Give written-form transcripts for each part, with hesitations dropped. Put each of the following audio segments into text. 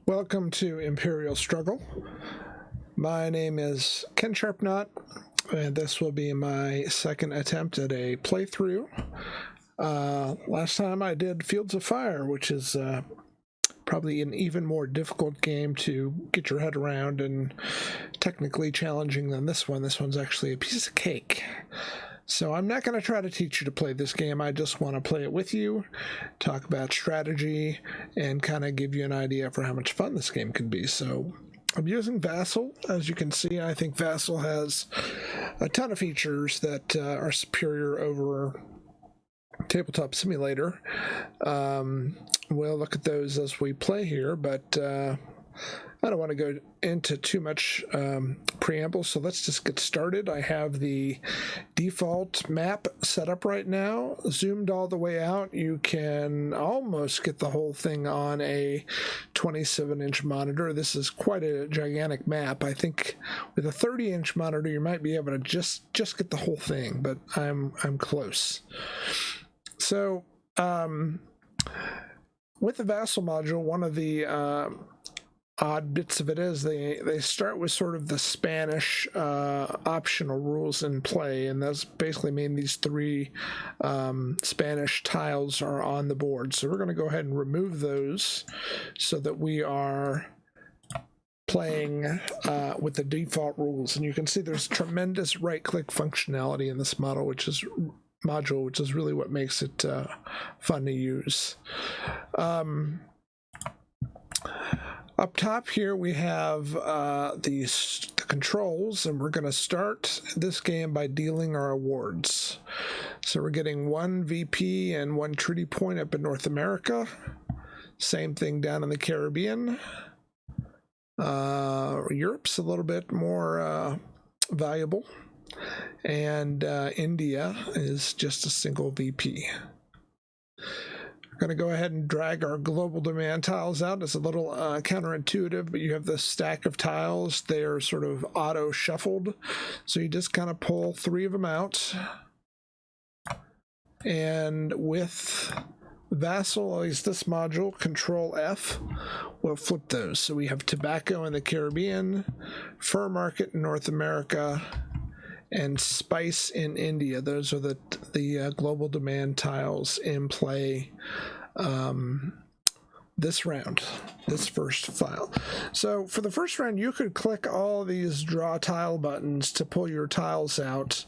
Welcome to Imperial Struggle. My name is Ken Sharpnut, and this will be my second attempt at a playthrough. Last time I did Fields of Fire, which is probably an even more difficult game to get your head around and technically challenging than this one. This one's actually a piece of cake. So I'm not going to try to teach you to play this game. I just want to play it with you, talk about strategy, and kind of give you an idea for how much fun this game can be. So I'm using VASSAL. As you can see, I think VASSAL has a ton of features that are superior over Tabletop Simulator. We'll look at those as we play here, but I don't want to go into too much preamble, so let's just get started. I have the default map set up right now, zoomed all the way out. You can almost get the whole thing on a 27-inch monitor. This is quite a gigantic map. I think with a 30-inch monitor, you might be able to just get the whole thing, but I'm close. So with the VASSAL module, one of the odd bits of it is they start with sort of the Spanish optional rules in play, and those basically mean these three Spanish tiles are on the board. So we're going to go ahead and remove those so that we are playing with the default rules. And you can see there's tremendous right-click functionality in this module, which is really what makes it fun to use. Up top here we have the controls, and we're going to start this game by dealing our awards. So we're getting 1 VP and 1 treaty point up in North America. Same thing down in the Caribbean. Europe's a little bit more valuable. And India is just a single VP. We're going to go ahead and drag our global demand tiles out. It's a little counterintuitive, but you have this stack of tiles. They are sort of auto shuffled. So you just kind of pull 3 of them out. And with VASSAL, at least this module, Control F, will flip those. So we have tobacco in the Caribbean, fur market in North America, and spice in India. Those are the global demand tiles in play this round, this first file. So for the first round, you could click all these draw tile buttons to pull your tiles out,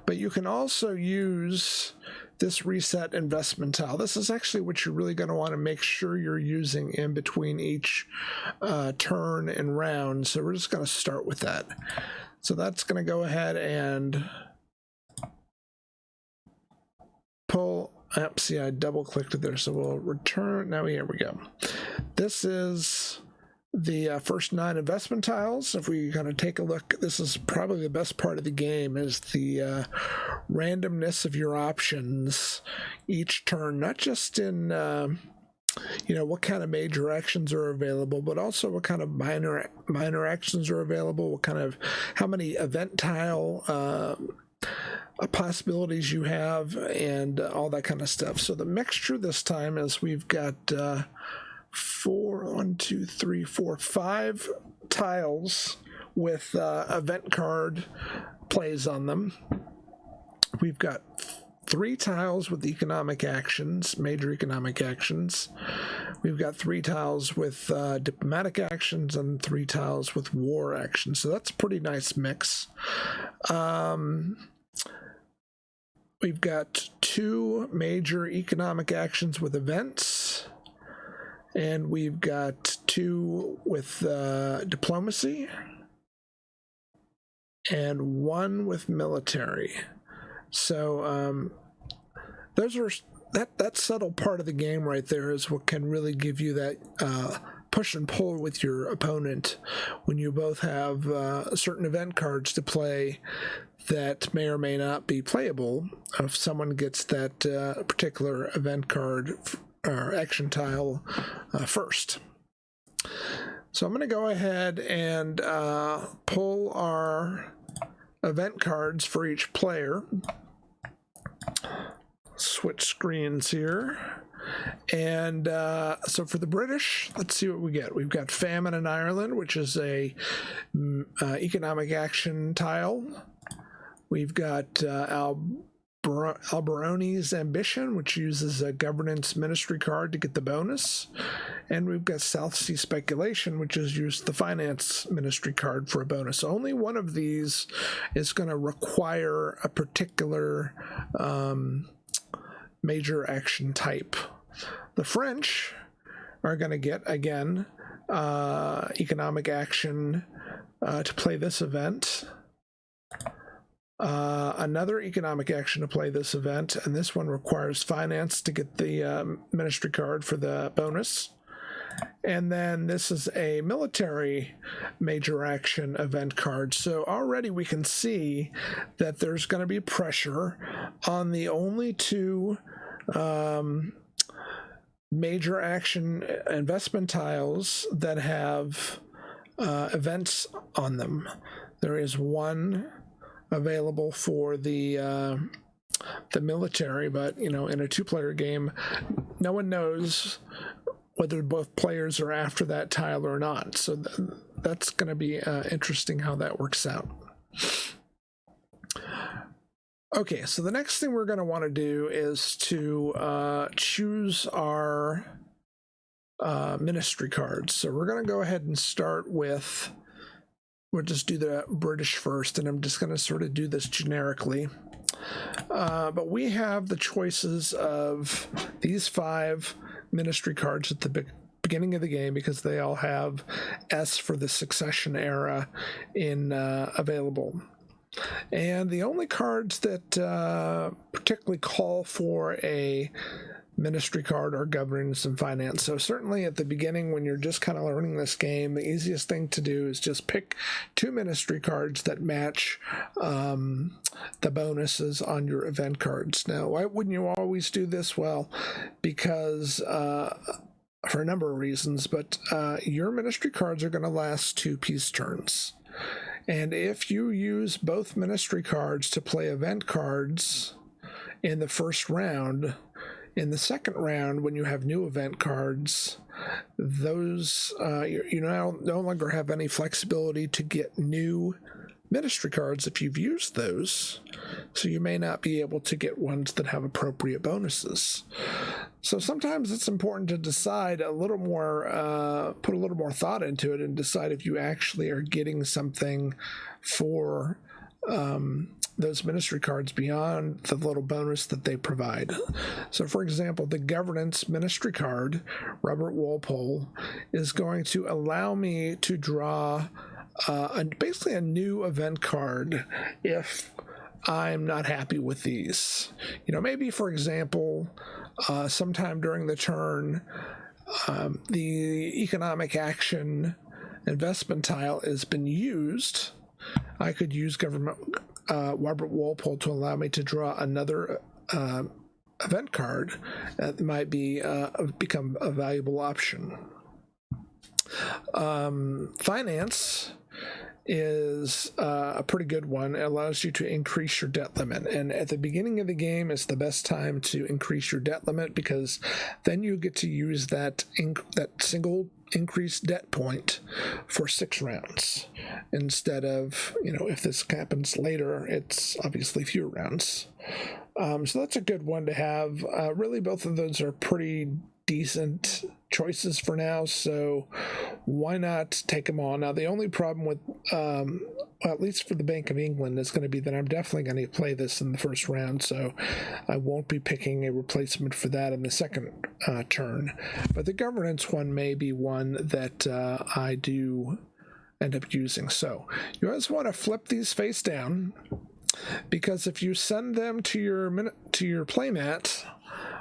but you can also use this reset investment tile. This is actually what you're really going to want to make sure you're using in between each turn and round. So we're just going to start with that. So that's going to go ahead and pull. See, I double clicked it there. So we'll return. Now here we go. This is the first 9 investment tiles. If we kind of take a look, this is probably the best part of the game, is the randomness of your options each turn, not just in what kind of major actions are available, but also what kind of minor actions are available, how many event tile possibilities you have, and all that kind of stuff. So the mixture this time is we've got 5 tiles with event card plays on them. We've got 3 tiles with economic actions, major economic actions. We've got 3 tiles with diplomatic actions and 3 tiles with war actions. So that's a pretty nice mix. We've got 2 major economic actions with events. And we've got 2 with diplomacy. And 1 with military. So that subtle part of the game right there is what can really give you that push and pull with your opponent when you both have certain event cards to play that may or may not be playable if someone gets that particular event card or action tile first. So I'm going to go ahead and pull our event cards for each player. Switch screens here. And so for the British, let's see what we get. We've got Famine in Ireland, which is a economic action tile. We've got Alberoni's Ambition, which uses a governance ministry card to get the bonus. And we've got South Sea Speculation, which is used the finance ministry card for a bonus. So only one of these is going to require a particular major action type. The French are going to get, again, economic action to play this event. Another economic action to play this event, and this one requires finance to get the ministry card for the bonus. And then this is a military major action event card. So already we can see that there's going to be pressure on the only two major action investment tiles that have events on them. There is one available for the military, but in a two-player game, no one knows whether both players are after that tile or not. So that's going to be interesting how that works out. Okay, so the next thing we're going to want to do is to choose our ministry cards. So we're going to go ahead and start with, we'll just do the British first, and I'm just going to sort of do this generically. But we have the choices of these 5 ministry cards at the beginning of the game because they all have S for the succession era in available. And the only cards that particularly call for a ministry card are governance and finance. So certainly at the beginning, when you're just kind of learning this game, the easiest thing to do is just pick 2 ministry cards that match the bonuses on your event cards. Now, why wouldn't you always do this? Well, because for a number of reasons, but your ministry cards are going to last 2 peace turns. And if you use both ministry cards to play event cards in the first round, in the second round, when you have new event cards, those you no longer have any flexibility to get new ministry cards if you've used those. So you may not be able to get ones that have appropriate bonuses. So sometimes it's important to decide a little more, put a little more thought into it and decide if you actually are getting something for those ministry cards beyond the little bonus that they provide. So for example, the governance ministry card, Robert Walpole, is going to allow me to draw basically a new event card if I'm not happy with these. Maybe for example, sometime during the turn, the economic action investment tile has been used. I could use Robert Walpole to allow me to draw another event card that might be become a valuable option. Finance is a pretty good one. It allows you to increase your debt limit, and at the beginning of the game is the best time to increase your debt limit because then you get to use that single increased debt point for 6 rounds instead of, if this happens later, it's obviously fewer rounds. So that's a good one to have. Really, both of those are pretty decent choices for now, so why not take them all? Now, the only problem with, at least for the Bank of England, is going to be that I'm definitely going to play this in the first round, so I won't be picking a replacement for that in the second turn. But the governance one may be one that I do end up using. So you always want to flip these face down, because if you send them to your playmat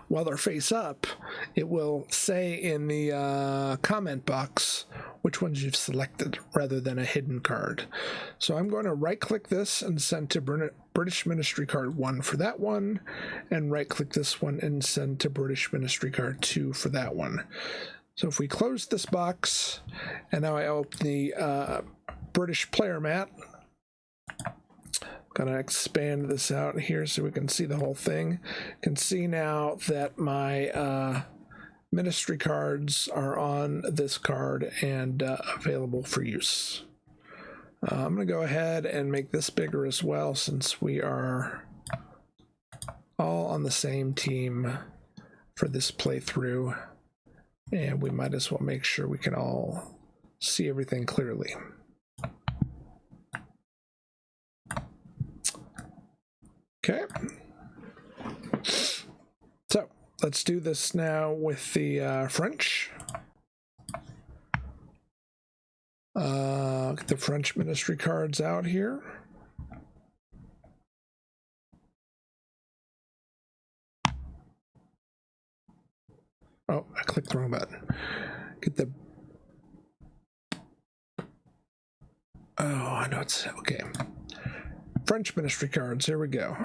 while they're face up, it will say in the comment box which ones you've selected rather than a hidden card. So I'm going to right-click this and send to British Ministry Card 1 for that one, and right-click this one and send to British Ministry Card 2 for that one. So if we close this box, and now I open the British player mat, going to expand this out here so we can see the whole thing. You can see now that my ministry cards are on this card and available for use. I'm going to go ahead and make this bigger as well, since we are all on the same team for this playthrough, and we might as well make sure we can all see everything clearly. Okay. So let's do this now with the French. Get the French ministry cards out here. Oh, I clicked the wrong button. Get the... Oh, I know it's... Okay. French ministry cards, here we go.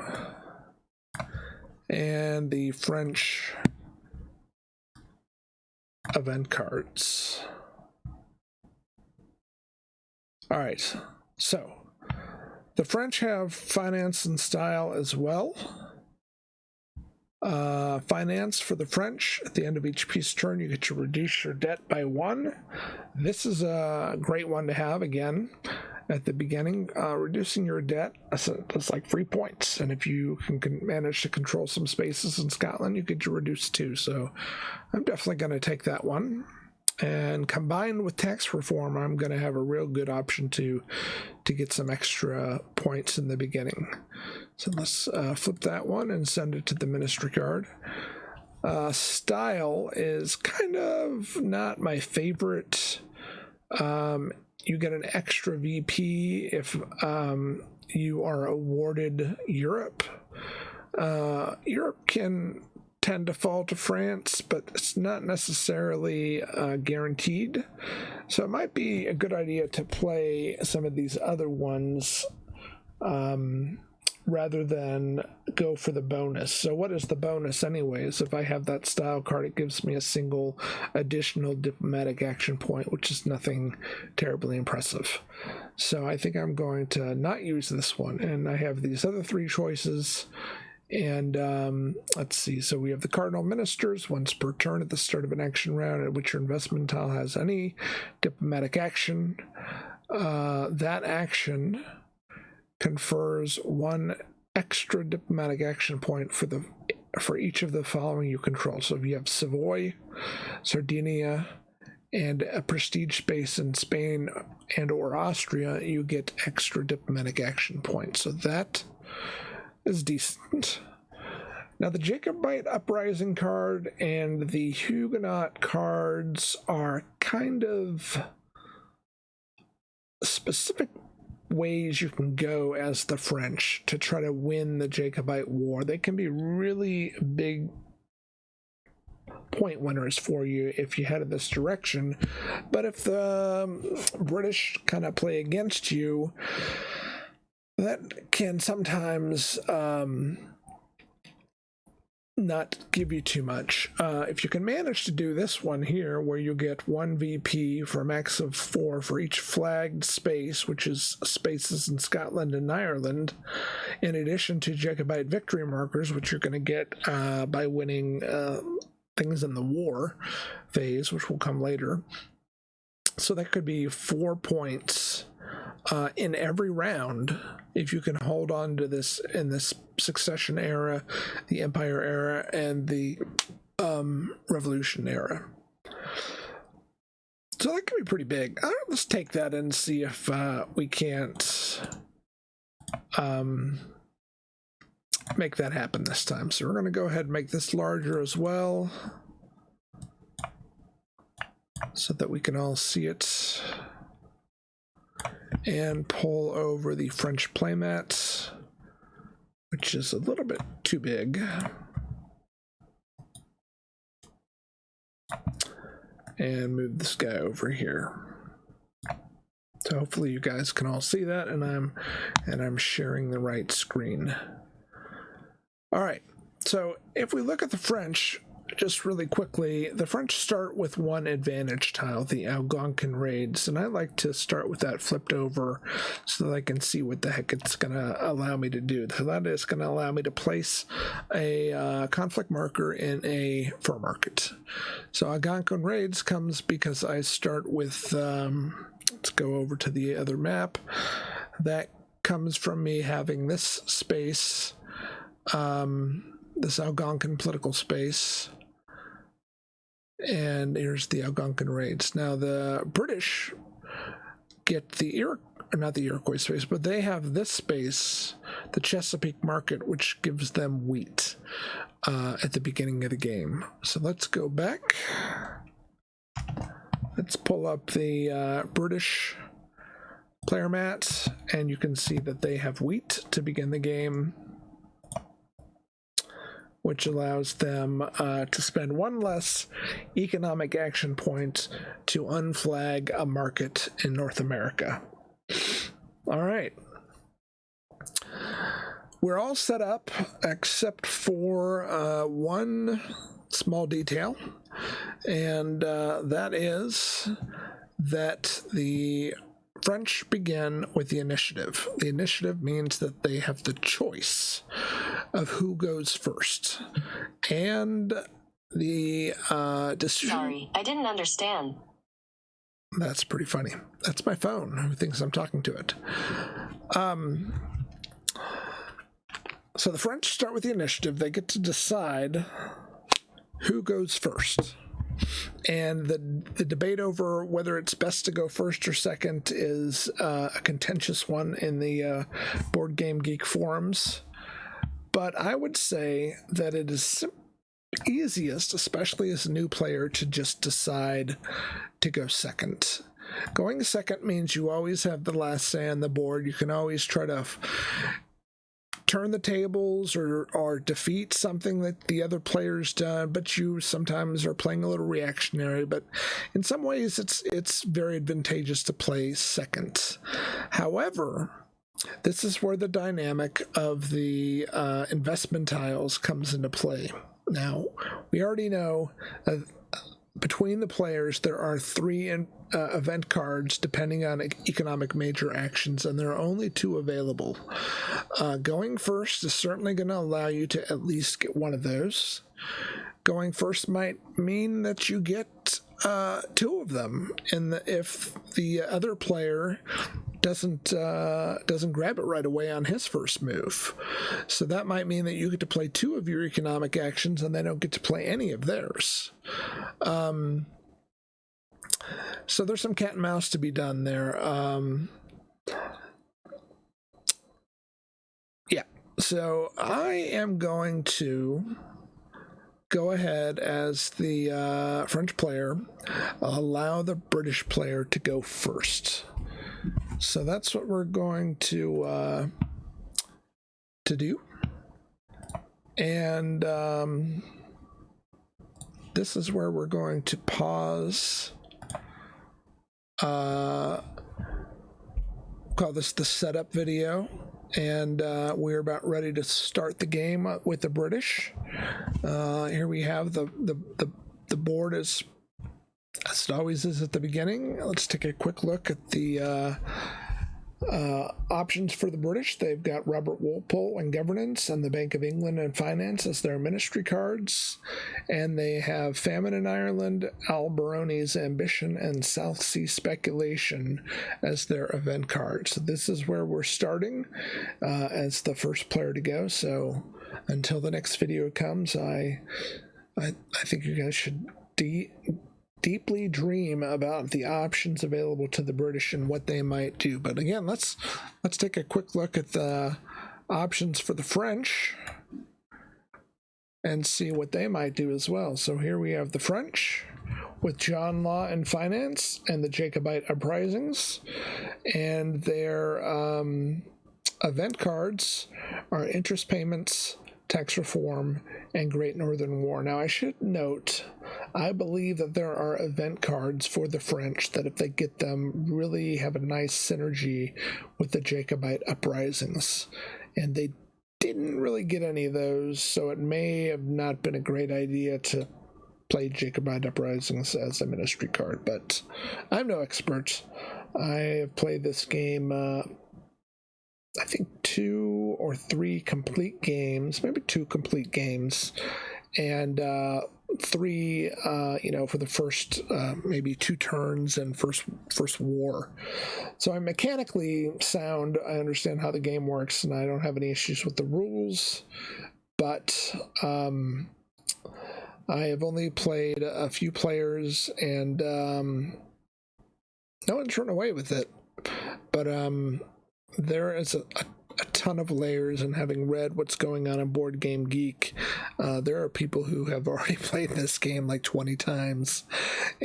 And the French event cards. All right, so the French have finance and style as well. Finance for the French, at the end of each peace turn, you get to reduce your debt by 1. This is a great one to have, again, at the beginning. Reducing your debt, that's like 3 points, and if you can manage to control some spaces in Scotland, you get to reduce 2, so I'm definitely going to take that one. And combined with tax reform, I'm going to have a real good option to get some extra points in the beginning. So let's flip that one and send it to the ministry card. Style is kind of not my favorite. You get an extra VP if you are awarded Europe. Europe can tend to fall to France, but it's not necessarily guaranteed. So it might be a good idea to play some of these other ones rather than go for the bonus. So what is the bonus anyways? If I have that style card, it gives me a single additional diplomatic action point, which is nothing terribly impressive. So I think I'm going to not use this one, and I have these other 3 choices. And let's see, so we have the Cardinal Ministers, once per turn at the start of an action round at which your investment tile has any diplomatic action. That action confers 1 extra diplomatic action point for each of the following you control. So if you have Savoy, Sardinia, and a prestige space in Spain and or Austria, you get extra diplomatic action points. So that is decent. Now the Jacobite Uprising card and the Huguenot cards are kind of specific ways you can go as the French to try to win the Jacobite War. They can be really big point winners for you if you head in this direction, but if the British kind of play against you, that can sometimes not give you too much. If you can manage to do this one here, where you get 1 VP for a max of 4 for each flagged space, which is spaces in Scotland and Ireland, in addition to Jacobite victory markers, which you're going to get by winning things in the war phase, which will come later. So that could be 4 points in every round if you can hold on to this in this succession era, the Empire era, and the Revolution era. So that could be pretty big. Let's take that and see if we can't make that happen this time. So we're going to go ahead and make this larger as well, so that we can all see it, and pull over the French playmats, which is a little bit too big. And move this guy over here. So hopefully you guys can all see that, and I'm sharing the right screen. All right. So if we look at the French, just really quickly, the French start with one advantage tile, the Algonquin Raids, and I like to start with that flipped over so that I can see what the heck it's going to allow me to do. So that is going to allow me to place a conflict marker in a fur market. So Algonquin Raids comes because I start with, let's go over to the other map. That comes from me having this space, this Algonquin political space, and here's the Algonquin Raids. Now the British get the not the Iroquois space, but they have this space, the Chesapeake Market, which gives them wheat at the beginning of the game. So let's go back. Let's pull up the British player mat, and you can see that they have wheat to begin the game, which allows them to spend one less economic action point to unflag a market in North America. All right. We're all set up except for one small detail, and that is that the French begin with the initiative. The initiative means that they have the choice of who goes first. And the decision... Sorry, I didn't understand. That's pretty funny. That's my phone who thinks I'm talking to it. So the French start with the initiative. They get to decide who goes first. And the debate over whether it's best to go first or second is a contentious one in the Board Game Geek forums. But I would say that it is easiest, especially as a new player, to just decide to go second. Going second means you always have the last say on the board. You can always try to turn the tables or defeat something that the other player's done, but you sometimes are playing a little reactionary. But in some ways, it's very advantageous to play second. However, this is where the dynamic of the investment tiles comes into play. Now, we already know between the players there are 3 event cards depending on economic major actions, and there are only 2 available. Going first is certainly going to allow you to at least get one of those. Going first might mean that you get 2 of them, and if the other player doesn't grab it right away on his first move. So that might mean that you get to play 2 of your economic actions and they don't get to play any of theirs. So there's some cat and mouse to be done there. Yeah, so I am going to go ahead as the French player, allow the British player to go first. So that's what we're going to do. And this is where we're going to pause. Call this the setup video. And we're about ready to start the game with the British. Here we have the board as it always is at the beginning. Let's take a quick look at the options for the British. They've got Robert Walpole and Governance and the Bank of England and Finance as their ministry cards. And they have Famine in Ireland, Alberoni's Ambition, and South Sea Speculation as their event cards. So this is where we're starting as the first player to go. So until the next video comes, I think you guys should deeply dream about the options available to the British and what they might do. But again, let's take a quick look at the options for the French and see what they might do as well. So here we have the French with John Law and Finance and the Jacobite Uprisings, and their event cards are interest payments, tax reform, and Great Northern War. Now, I should note, I believe that there are event cards for the French that, if they get them, really have a nice synergy with the Jacobite Uprisings. And they didn't really get any of those, so it may have not been a great idea to played Jacobite Uprisings as a ministry card, but I'm no expert. I have played this game, I think 2 or 3 complete games, maybe 2 complete games, and 3, for the first maybe 2 turns and first war. So I'm mechanically sound. I understand how the game works, and I don't have any issues with the rules. But I have only played a few players, and no one's run away with it. But there is a ton of layers, and having read what's going on Board Game Geek, there are people who have already played this game like 20 times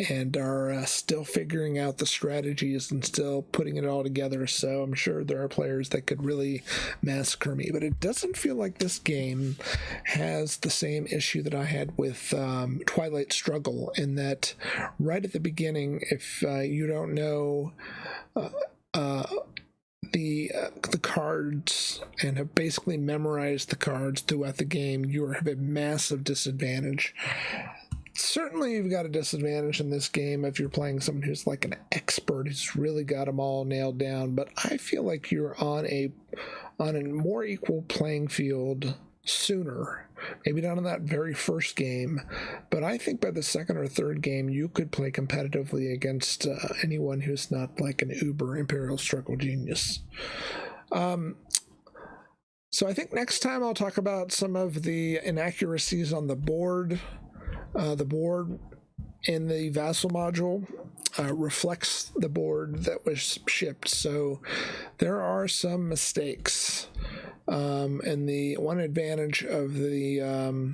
and are still figuring out the strategies and still putting it all together. So I'm sure there are players that could really massacre me, but it doesn't feel like this game has the same issue that I had with Twilight Struggle, in that right at the beginning, if you don't know the cards and have basically memorized the cards throughout the game, you have a massive disadvantage. Certainly you've got a disadvantage in this game if you're playing someone who's like an expert who's really got them all nailed down, but I feel like you're on a more equal playing field sooner. Maybe not in that very first game, but I think by the second or third game you could play competitively against anyone who's not like an uber Imperial struggle genius. So I think next time I'll talk about some of the inaccuracies on the board. The board in the Vassal module reflects the board that was shipped, so there are some mistakes. And the one advantage of the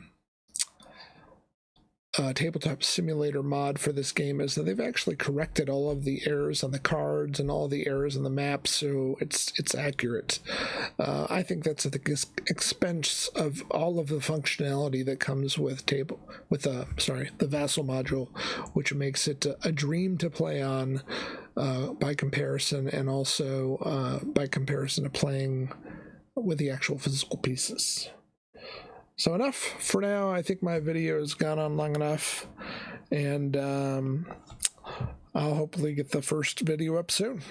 tabletop simulator mod for this game is that they've actually corrected all of the errors on the cards and all the errors on the map, so it's accurate. I think that's at the expense of all of the functionality that comes with the Vassal module, which makes it a dream to play on by comparison, and also by comparison to playing with the actual physical pieces. So enough for now. I think my video has gone on long enough, and I'll hopefully get the first video up soon.